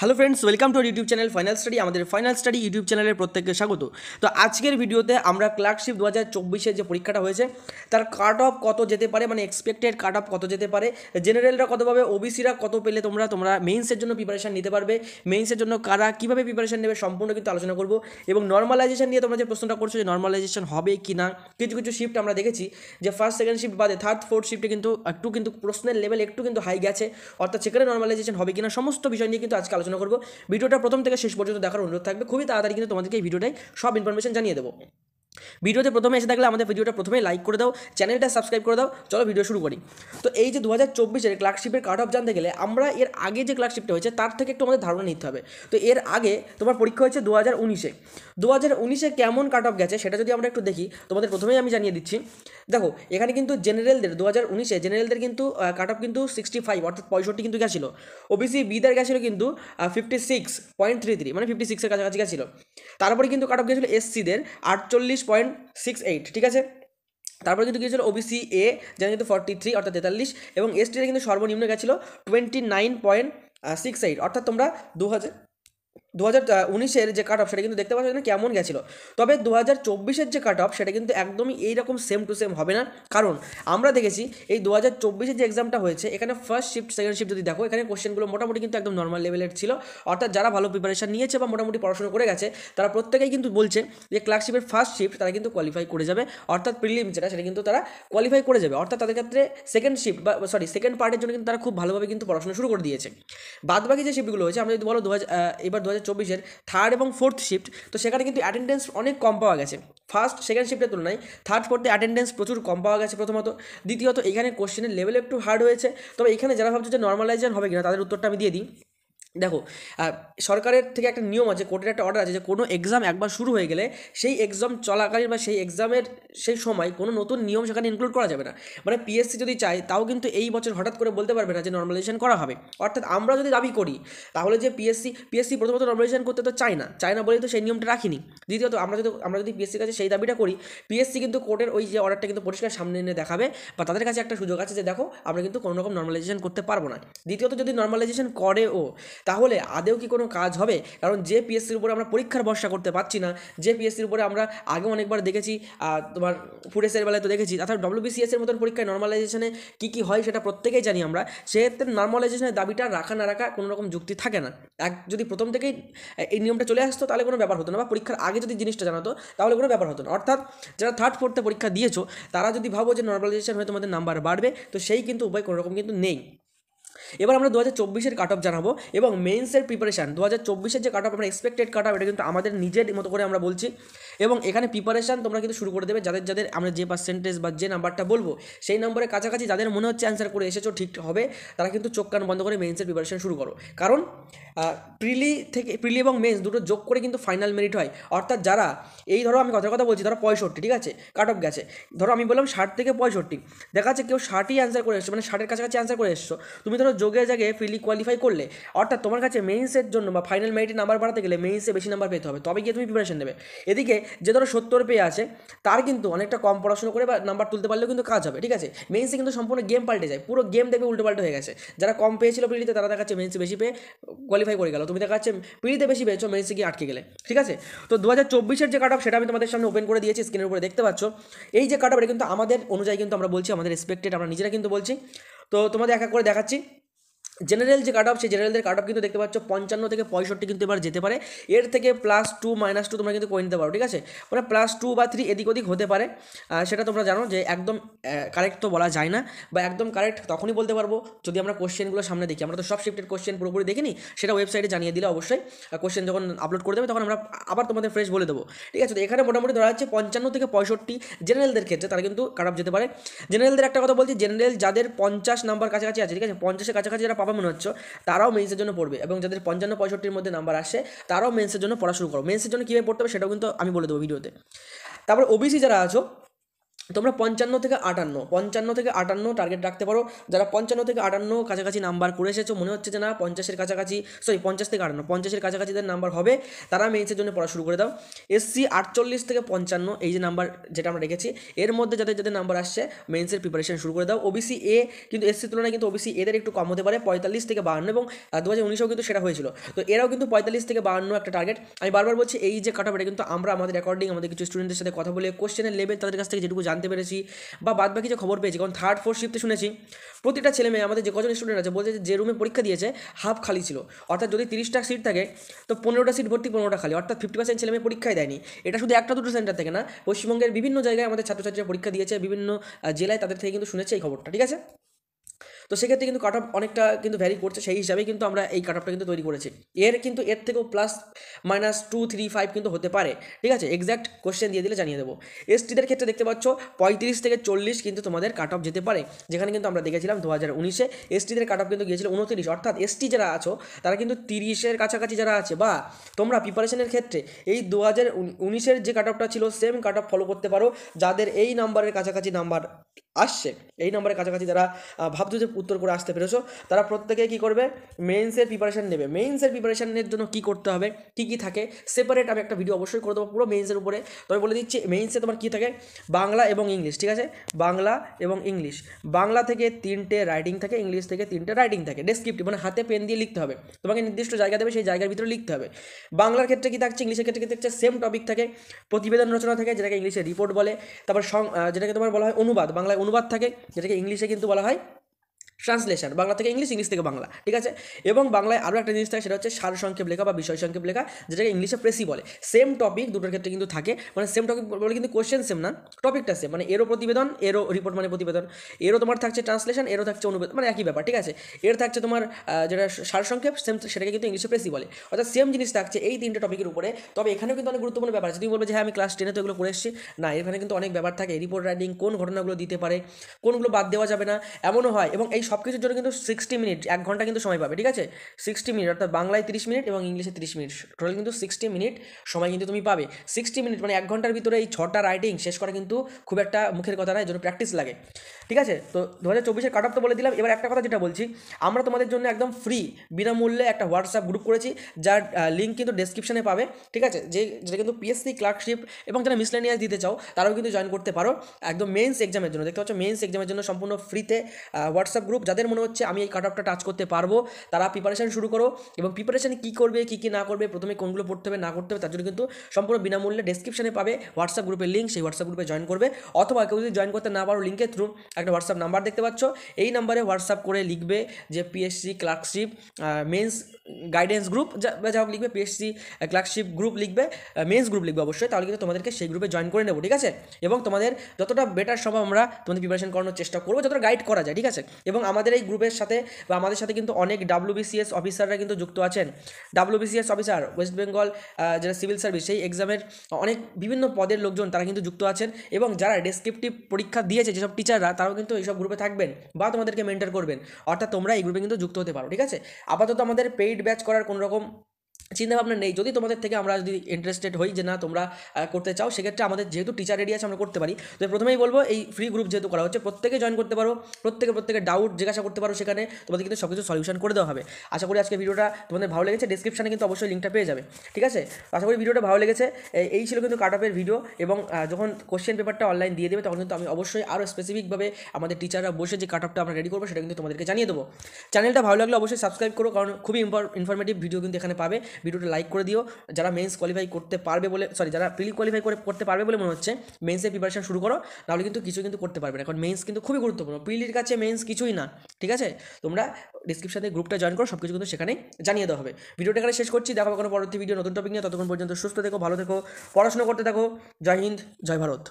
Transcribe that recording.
Hello friends, welcome to YouTube channel final study. আমাদের final study YouTube চ্যানেলের প্রত্যেককে স্বাগত। তো আজকের ভিডিওতে আমরা ক্লার্কশিপ 2024-এর যে পরীক্ষাটা হয়েছে তার কাট অফ কত যেতে পারে, মানে এক্সপেক্টেড কাট অফ কত যেতে পারে, জেনারেলরা কত পাবে, ওবিসিরা কত পেলে তোমরা মেইনসের জন্য প্রিপারেশন নিতে পারবে, মেইনসের জন্য কারা কীভাবে প্রিপারেশন নেবে সম্পূর্ণ কিন্তু আলোচনা করব। এবং নর্মালাইজেশন নিয়ে তোমরা যে প্রশ্নটা করছো যে নর্মালাইজেশন হবে কি না, কিছু কিছু শিফট আমরা দেখেছি যে ফার্স্ট সেকেন্ড শিফট বাদে থার্ড ফোর্থ শিফটে কিন্তু একটু প্রশ্নের লেভেল একটু কিন্তু হাই গেছে, অর্থাৎ সেখানে নর্মালাইজেশন হবে কিনা সমস্ত বিষয় নিয়ে কিন্তু আজকে আলোচনা করব। ভিডিওটা প্রথম থেকে শেষ পর্যন্ত দেখার অনুরোধ থাকবে, খুবই তাড়াতাড়ি কিন্তু তোমাদেরকে এই ভিডিওটাই সব ইনফরমেশন জানিয়ে দেবো। ভিডিওতে প্রথমে এসে থাকলে আমাদের ভিডিওটা প্রথমে লাইক করে দাও, চ্যানেলটা সাবস্ক্রাইব করে দাও। চলো ভিডিও শুরু করি। তো এই যে 2024-এর ক্লার্কশিপের কাট অফ জানতে গেলে আমরা এর আগে যে ক্লার্কশিপটা হয়েছে তার থেকে একটু আমাদের ধারণা নিতে হবে। তো এর আগে তোমার পরীক্ষা হয়েছে 2019-এ কেমন কাট অফ গেছে সেটা যদি আমরা একটু দেখি, তোমাদের প্রথমেই আমি জানিয়ে দিচ্ছি। দেখো এখানে কিন্তু জেনারেলদের 2019-এ জেনারেলদের কিন্তু কাট অফ কিন্তু 65 অর্থাৎ 65 কিন্তু গেছিলো। ওবিসি বিদের গেছিলো কিন্তু 56.33, মানে 56-এর কাছাকাছি গেছিলো। তারপরে কিন্তু কাট অফ গেছিলো এসসিদের 48.68, ঠিক আছে। তারপরে কিন্তু গিয়েছিল ওবিসি এ, যেটা কিন্তু 43 অর্থাৎ 43, এবং এসটিতে কিন্তু সর্বনিম্ন গেছিলো 29.68, অর্থাৎ তোমরা 2019-এর যে কাট অফ সেটা কিন্তু দেখতে পাচ্ছ না কেমন গেছিলো। তবে 2024-এর যে কাট অফ সেটা কিন্তু একদমই এইরকম সেম টু সেম হবে না, কারণ আমরা দেখেছি এই 2024-এর যে এক্সামটা হয়েছে এখানে ফার্স্ট শিফট সেকেন্ড শিফট যদি দেখো, এখানে কোশ্চেনগুলো মোটামুটি কিন্তু একদম নর্মাল লেভেলের ছিল, অর্থাৎ যারা ভালো প্রিপারেশন নিয়েছে বা মোটামুটি পড়াশোনা করে গেছে তারা প্রত্যেকেই কিন্তু বলছে যে ক্লার্কশিপের ফার্স্ট শিফট তারা কিন্তু কোয়ালিফাই করে যাবে, অর্থাৎ প্রিলিম যেটা সেটা কিন্তু তারা কোয়ালিফাই করে যাবে, অর্থাৎ তাদের ক্ষেত্রে সেকেন্ড শিফট বা সেকেন্ড পার্টের জন্য কিন্তু তারা খুব ভালোভাবে কিন্তু পড়াশোনা শুরু করে দিয়েছে। বাদবাকি যে শিফটগুলো হয়েছে আমরা যদি বলো এবার 2024-এর থার্ড এবং ফোর্থ শিফট, তো সেখানে কিন্তু অ্যাটেন্ডেন্স অনেক কম পাওয়া গেছে ফার্স্ট সেকেন্ড শিফটের তুলনায়। থার্ড ফোর্থে অ্যাটেন্ডেন্স প্রচুর কম পাওয়া গেছে প্রথমত। দ্বিতীয়ত এখানে কোশ্চেনের লেভেল একটু হার্ড হয়েছে। তবে এখানে যারা ভাবছে যে নর্মালাইজেশন হবে কিনা তাদের উত্তরটা আমি দিয়ে দিই। দেখো সরকারের থেকে একটা নিয়ম আছে, কোর্টের একটা অর্ডার আছে যে কোনো এক্সাম একবার শুরু হয়ে গেলে সেই এক্সাম চলাকালীন বা সেই এক্সামের সেই সময় কোনো নতুন নিয়ম সেখানে ইনক্লুড করা যাবে না। মানে পিএসসি যদি চায় তাও কিন্তু এই বছর হঠাৎ করে বলতে পারবে না যে নর্মালাইজেশন করা হবে। অর্থাৎ আমরা যদি দাবি করি তাহলে যে পিএসসি প্রথমত নর্মালাইজেশন করতে তো চায় না বলেই তো সেই নিয়মটা রাখিনি। দ্বিতীয়ত আমরা যদি পিএসসির কাছে সেই দাবিটা করি, পিএসসি কিন্তু কোর্টের ওই যে অর্ডারটা কিন্তু পরিষ্কার সামনে এনে দেখাবে, বা তাদের কাছে একটা সুযোগ আছে যে দেখো আমরা কিন্তু কোনো রকম নর্মালাইজেশন করতে পারবো না। দ্বিতীয়ত যদি নর্মালাইজেশন করেও তাহলে আদেও কি কোনো কাজ হবে? কারণ যে পিএসসির উপরে আমরা পরীক্ষার ভরসা করতে পারছি না, যে পিএসসির উপরে আমরা আগে অনেকবার দেখেছি, তোমার ফুডেসের বেলায় তো দেখেছি, অর্থাৎ ডব্লিউবিসিএস এর মতন পরীক্ষায় নর্মালাইজেশনে কী কী হয় সেটা প্রত্যেকেই জানি আমরা। সেক্ষেত্রে নর্মালাইজেশনের দাবিটা রাখা না রাখা কোনো রকম যুক্তি থাকে না। যদি প্রথম থেকেই এই নিয়মটা চলে আসতো তাহলে কোনো ব্যাপার হতো না, বা পরীক্ষার আগে যদি জিনিসটা জানাতো তাহলে কোনো ব্যাপার হতো না। অর্থাৎ যারা থার্ড ফোর্থে পরীক্ষা দিয়েছো তারা যদি ভাবো যে নর্মালাইজেশন হয়ে তোমাদের নাম্বার বাড়বে, তো সেই কিন্তু উপায় কোনো রকম কিন্তু নেই। এবার আমরা 2024-এর কাট অফ জানাবো এবং মেইনসের প্রিপারেশান 2024-এর যে কাট অফ আমরা এক্সপেক্টেড কাট অফ এটা কিন্তু আমাদের নিজের মতো করে আমরা বলছি, এবং এখানে প্রিপারেশান তোমরা কিন্তু শুরু করে দেবে যাদের আমরা যে পার্সেন্টেজ বা যে নাম্বারটা বলবো সেই নাম্বারের কাছাকাছি যাদের মনে হচ্ছে অ্যান্সার করে এসেছো ঠিক হবে, তারা কিন্তু চোখ কান বন্ধ করে মেইনসের প্রিপারেশান শুরু করো। কারণ প্রিলি এবং মেন্স দুটো যোগ করে কিন্তু ফাইনাল মেরিট হয়। অর্থাৎ যারা এই ধরো আমি কথা বলছি, ধরো 65, ঠিক আছে, কাট অফ গেছে, ধরো আমি বললাম 60 থেকে 65, দেখা যাচ্ছে কেউ 60ই অ্যান্সার করে এসছো, মানে 60-এর কাছাকাছি অ্যান্সার করে এসছো, তুমি ধরো যোগে জায়গায় প্রিলি কোয়ালিফাই করলে, অর্থাৎ তোমার কাছে মেইনসের জন্য বা ফাইনাল মেরিটে নাম্বার বাড়াতে গেলে মেইনসে বেশি নাম্বার পেতে হবে, তবে গিয়ে তুমি প্রিপারেশন নেবে। এদিকে যে ধরো 70 পেয়ে আছে তার কিন্তু অনেকটা কম পড়াশোনা করে বা নাম্বার তুলতে পারলেও কিন্তু কাজ হবে, ঠিক আছে। মেইনসে কিন্তু সম্পূর্ণ গেম পাল্টে যায়, পুরো গেম দেখবে উল্টো পাল্টে হয়ে গেছে। যারা কম পেয়েছিল প্রিলিতে তারা দেখাচ্ছে মেইনসে বেশি পেয়ে কোয়ালিফাই করে গেল, তুমি দেখাচ্ছে প্রিলিতে বেশি পেয়েছো মেইনসে গিয়ে আটকে গেলে, ঠিক আছে। তো 2024-এর যে কাট অফ সেটা আমি তোমাদের সামনে ওপেন করে দিয়েছি, স্ক্রিনের উপরে দেখতে পাচ্ছ। এই যে কাট অফ এটা কিন্তু আমাদের অনুযায়ী কিন্তু আমরা বলছি, আমাদের এক্সপেক্টেড আমরা নিজেরা কিন্তু বলছি। তো তোমাদের এক এক করে দেখাচ্ছি। জেনারেল যে কাট অফ সেই জেনারেলদের কাট অফ কিন্তু দেখতে পাচ্ছ 55 থেকে 65 কিন্তু এবার যেতে পারে। এর থেকে +2 -2 তোমরা কিন্তু করে নিতে পারো, ঠিক আছে। মানে +2 বা 3 এদিক ওদিক হতে পারে, সেটা তোমরা জানো যে একদম কারেক্ট তো বলা যায় না, বা একদম কারেক্ট তখনই বলতে পারবো যদি আমরা কোশ্চেনগুলো সামনে দেখি। আমরা তো সব শিফটের কোশ্চেন পুরোপুরি দেখিনি, সেটা ওয়েবসাইটে জানিয়ে দিলে অবশ্যই কোশ্চেন যখন আপলোড করে দেবে তখন আমরা আবার তোমাদের ফ্রেশ বলে দেবো, ঠিক আছে। তো এখানে মোটামুটি ধরা যাচ্ছে 55 থেকে 65 জেনারেলদের ক্ষেত্রে তারা কিন্তু কাট অফ যেতে পারে। জেনারেলদের একটা কথা বলছি, জেনারেল যাদের 50 নাম্বার কাছাকাছি আছে, ঠিক আছে, 50-এর কাছাকাছি যারা মনে হচ্ছে তারাও মেন্সের জন্য পড়বে, এবং যাদের 55-65-র মধ্যে নাম্বার আসে তারাও মেন্সের জন্য পড়া শুরু করো। মেন্সের জন্য কীভাবে পড়তে হবে সেটাও কিন্তু আমি বলে দেবো ভিডিওতে। তারপর ওবিসি যারা আছো তোমরা 55 থেকে 58 টার্গেট রাখতে পারো। যারা 55 থেকে 58 কাছাকাছি নাম্বার করে এসেছো, মনে হচ্ছে যে না 50-এর কাছাকাছি, 50 থেকে 58, 50-এর কাছাকাছিদের নাম্বার হবে, তারা মেইনসের জন্য পড়া শুরু করে দাও। এসসি 48 থেকে 55, এই যে নাম্বার যেটা আমরা রেখেছি, এর মধ্যে যাদের যাদের নাম্বার আসছে মেইনসের প্রিপারেশন শুরু করে দাও। ওবিসি এ কিন্তু এসসির তুলনায় কিন্তু ওবিসি এদের একটু কম হতে পারে, 45 থেকে 52, এবং 2019-এও কিন্তু সেটা হয়েছিল। তো এরাও কিন্তু 45 থেকে 52 একটা টার্গেট। আমি বারবার বলছি এই যে কাট অফ, এটা কিন্তু আমরা আমাদের অ্যাকর্ডিং আমাদের কিছু স্টুডেন্টদের সাথে কথা বলে কোশ্চেনের লেভেল তাদের কাছ থেকে যেটুকু জানতে পেরেছি বা বাদ বাকি যে খবর পেয়েছি, কারণ 3rd 4th শিফটে শুনেছি প্রতিটা ছেলে মেয়ে আমাদের যে কজন স্টুডেন্ট আছে বলছে যে রুমে পরীক্ষা দিয়েছে হাফ খালি ছিল, অর্থাৎ যদি 30টা সিট থাকে তো 15টা সিট ভর্তি, 15টা খালি, অর্থাৎ 50% ছেলে মেয়ে পরীক্ষায় দেয়নি। এটা শুধু একটা দুটো সেন্টার থেকে না, পশ্চিমবঙ্গের বিভিন্ন জায়গায় আমাদের ছাত্রছাত্রীরা পরীক্ষা দিয়েছে, বিভিন্ন জেলায় তাদের থেকে কিন্তু শুনেছে এই খবরটা, ঠিক আছে। তো সেক্ষেত্রে কিন্তু কাট অফ অনেকটা কিন্তু ভ্যারি করছে, সেই হিসাবেই কিন্তু আমরা এই কাট অফটা কিন্তু তৈরি করেছি। এর থেকেও +-2-3-5 কিন্তু হতে পারে, ঠিক আছে, এক্স্যাক্ট কোশ্চেন দিয়ে দিলে জানিয়ে দেবো। এসটিদের ক্ষেত্রে দেখতে পাচ্ছ 35 থেকে 40 কিন্তু তোমাদের কাট অফ যেতে পারে, যেখানে কিন্তু আমরা দেখেছিলাম 2019-এ এসটিদের কাট অফ কিন্তু গিয়েছিল 29, অর্থাৎ এসটি যারা আছো তারা কিন্তু 30-এর কাছাকাছি যারা আছে, বা তোমরা প্রিপারেশনের ক্ষেত্রে এই 2019-এর যে কাট অফটা ছিল সেম কাট অফ ফলো করতে পারো, যাদের এই নাম্বারের কাছাকাছি নাম্বার আসছে, এই নাম্বারের কাছাকাছি যারা ভাবছো যে উত্তর করে আসতে পেরেছো, তারা প্রত্যেকে কী করবে, মেইনসের প্রিপারেশান নেবে। মেইনসের প্রিপারেশানের জন্য কী করতে হবে, কী কী থাকে, সেপারেট আমি একটা ভিডিও অবশ্যই করে দেবো পুরো মেইনসের উপরে। তবে বলে দিচ্ছি মেইনসে তোমার কী থাকে, বাংলা এবং ইংলিশ, ঠিক আছে, বাংলা এবং ইংলিশ। বাংলা থেকে 3টে রাইটিং থাকে, ইংলিশ থেকে 3টে রাইটিং থাকে, ডেসক্রিপটিভ মানে হাতে পেন দিয়ে লিখতে হবে, তোমাকে নির্দিষ্ট জায়গা দেবে, সেই জায়গার ভিতরে লিখতে হবে। বাংলার ক্ষেত্রে কী থাকছে, ইংলিশের ক্ষেত্রে কী থাকছে, সেম টপিক থাকে, প্রতিবেদন রচনা থাকে যেটাকে ইংলিশে রিপোর্ট বলে, তারপর যেটাকে তোমার বলা হয় অনুবাদ, বাংলায় অনুবাদ থাকে, যেটাকে ইংলিশে কিন্তু বলা হয় ট্রান্সলেশন, বাংলা থেকে ইংলিশ, ইংলিশ থেকে বাংলা, ঠিক আছে। এবং বাংলায় আরও একটা জিনিস থাকে, সেটা হচ্ছে সারসংক্ষেপ লেখা বা বিষয় সংক্ষেপ লেখা, যেটাকে ইংলিশে প্রেসি বলে। সেম টপিক দুটোর ক্ষেত্রে কিন্তু থাকে, মানে সেম টপিক বলে কিন্তু কোশ্চেন সেম না, টপিকটা সেম, মানে এরও প্রতিবেদন, এরও রিপোর্ট মানে প্রতিবেদন, এরও তোমার থাকছে ট্রান্সলেশন, এরও থাকছে অনুবাদ, মানে একই ব্যাপার, ঠিক আছে। এর থাকছে তোমার যেটা সারসংক্ষেপ, সেম সেটাকে কিন্তু ইংলিশে প্রেসি বলে, অর্থাৎ সেম জিনিস থাকছে এই 3টে টপিকের উপরে। তবে এখানেও কিন্তু অনেক গুরুত্বপূর্ণ ব্যাপার আছে। তুমি বলবে যে হ্যাঁ আমি ক্লাস 10-এ তো এগুলো করে এসেছি, না, এখানে কিন্তু অনেক ব্যাপার থাকে, রিপোর্ট রাইটিং, কোন ঘটনাগুলো দিতে পারে, কোনগুলো বাদ দেওয়া যাবে না, এমনও হয়। এবং এই সব কিছুর জন্য কিন্তু 60 মিনিট, 1 ঘন্টা কিন্তু সময় পাবে, ঠিক আছে। 60 মিনিট, অর্থাৎ বাংলায় 30 মিনিট এবং ইংলিশে 30 মিনিট, টোটাল কিন্তু 60 মিনিট সময় কিন্তু তুমি পাবে। 60 মিনিট মানে 1 ঘন্টার ভিতরে এই 6টা রাইটিং শেষ করা কিন্তু খুব একটা মুখের কথা নয়, এর জন্য প্র্যাকটিস লাগে, ঠিক আছে। তো 2024-এর কাট অফ তো বলে দিলাম। এবার একটা কথা যেটা বলছি, আমরা তোমাদের জন্য একদম ফ্রি বিনামূল্যে একটা হোয়াটসঅ্যাপ গ্রুপ করেছি, যার লিঙ্ক কিন্তু ডেসক্রিপশনে পাবে, ঠিক আছে। যেটা কিন্তু পিএসসি ক্লার্কশিপ এবং যারা মিসলেনিয়াস দিতে চাও তারাও কিন্তু জয়েন করতে পারো, একদম মেন্স এক্সামের জন্য। দেখতে পাচ্ছ মেন্স এক্সামের জন্য সম্পূর্ণ ফ্রিতে হোয়াটসঅ্যাপ গ্রুপ। যাদের মনে হচ্ছে আমি এই কাট অফটা টাচ করতে পারবো, তারা প্রিপারেশন শুরু করো, এবং প্রিপারেশন কী করবে কী না করবে, প্রথমে কোনগুলো পড়তে হবে না করতে হবে, তার জন্য কিন্তু সম্পূর্ণ বিনামূল্যে ডেসক্রিপশনে পাবে হোয়াটসঅ্যাপ গ্রুপের লিঙ্ক, সেই হোয়াটসঅ্যাপ গ্রুপে জয়েন করবে। অথবা কেউ যদি জয়েন করতে না পারো, লিঙ্কের থ্রু একটা হোয়াটসঅ্যাপ নাম্বার দেখতে পাচ্ছ, এই নাম্বারে হোয়াটসঅ্যাপ করে লিখবে যে PSC clerkship men's guidance group, যা হোক লিখবে, পিএসসি ক্লার্কশিপ গ্রুপ লিখবে, মেন্স গ্রুপ লিখবে অবশ্যই, তাহলে কিন্তু তোমাদেরকে সেই গ্রুপে জয়েন করে নেবো, ঠিক আছে। এবং তোমাদের যতটা বেটার সম্ভব আমরা তোমাদের প্রিপারেশন করানোর চেষ্টা করবো, যতটা গাইড করা যায়, ঠিক আছে। এবং আমাদের এই গ্রুপের সাথে বা আমাদের সাথে কিন্তু অনেক WBCS অফিসাররা কিন্তু যুক্ত আছেন। WBCS অফিসার, ওয়েস্ট বেঙ্গল যারা সিভিল সার্ভিস, সেই এক্সামের অনেক বিভিন্ন পদের লোকজন তারা কিন্তু যুক্ত আছেন, এবং যারা ডেসক্রিপটিভ পরীক্ষা দিয়েছে যেসব টিচাররা, তারাও কিন্তু এইসব গ্রুপে থাকবেন বা তোমাদেরকে মেন্টর করবেন, অর্থাৎ তোমরা এই গ্রুপে কিন্তু যুক্ত হতে পারো, ঠিক আছে। আপাতত আমাদের পেইড ব্যাচ করার কোনো রকম চিন্তাভাবনা নেই। যদি তোমাদের থেকে আমরা যদি ইন্টারেস্টেড হই যে না তোমরা করতে চাও, সেক্ষেত্রে আমাদের যেহেতু টিচার রেডি আছে আমরা করতে পারি। তো প্রথমেই বলবো এই ফ্রি গ্রুপ যেহেতু করা হচ্ছে, প্রত্যেকে জয়েন করতে পারো, প্রত্যেকে ডাউট জিজ্ঞাসা করতে পারো, সেখানে তোমাদের কিন্তু সব কিছু সলিউশন করে দেওয়া হবে। আশা করি আজকে ভিডিওটা তোমাদের ভালো লেগেছে, ডিসক্রিপশনে কিন্তু অবশ্যই লিঙ্কটা পেয়ে যাবে, ঠিক আছে। আশা করি ভিডিওটা ভালো লেগেছে। এই ছিল কিন্তু কাট অফের ভিডিও, এবং যখন কোশ্চেন পেপারটা অনলাইন দিয়ে দেবে তখন কিন্তু আমি অবশ্যই আরও স্পেসিফিকভাবে আমাদের টিচাররা বসে যে কাট অফটা আমরা রেডি করবো সেটা কিন্তু তোমাদেরকে জানিয়ে দেবো। চ্যানেলটা ভালো লাগলে অবশ্যই সাবস্ক্রাইব করো, কারণ খুবই ইনফরমেটিভ ভিডিও কিন্তু এখানে পাবে। ভিডিওটা লাইক করে দিও। যারা মেন্স কোয়ালিফাই করতে পারবে বলে, যারা প্রিলি কোয়ালিফাই করতে পারবে বলে মনে হচ্ছে, মেন্সের প্রিপারেশন শুরু করো, নাহলে কিন্তু কিছু কিন্তু করতে পারবে না, কারণ মেন্স কিন্তু খুবই গুরুত্বপূর্ণ। প্রিলির কাছে মেন্স কিছুই না, ঠিক আছে। তোমরা ডিসক্রিপশনে গ্রুপটা জয়েন করো, সব কিছু কিন্তু সেখানেই জানিয়ে দেওয়া হবে। ভিডিওটা এখানে শেষ করছি, দেখা কোনো পরবর্তী ভিডিও নতুন টপিক নিয়ে। ততক্ষণ পর্যন্ত সুস্থ থেকো, ভালো থেকো, পড়াশোনা করতে থাকো। জয় হিন্দ, জয় ভারত।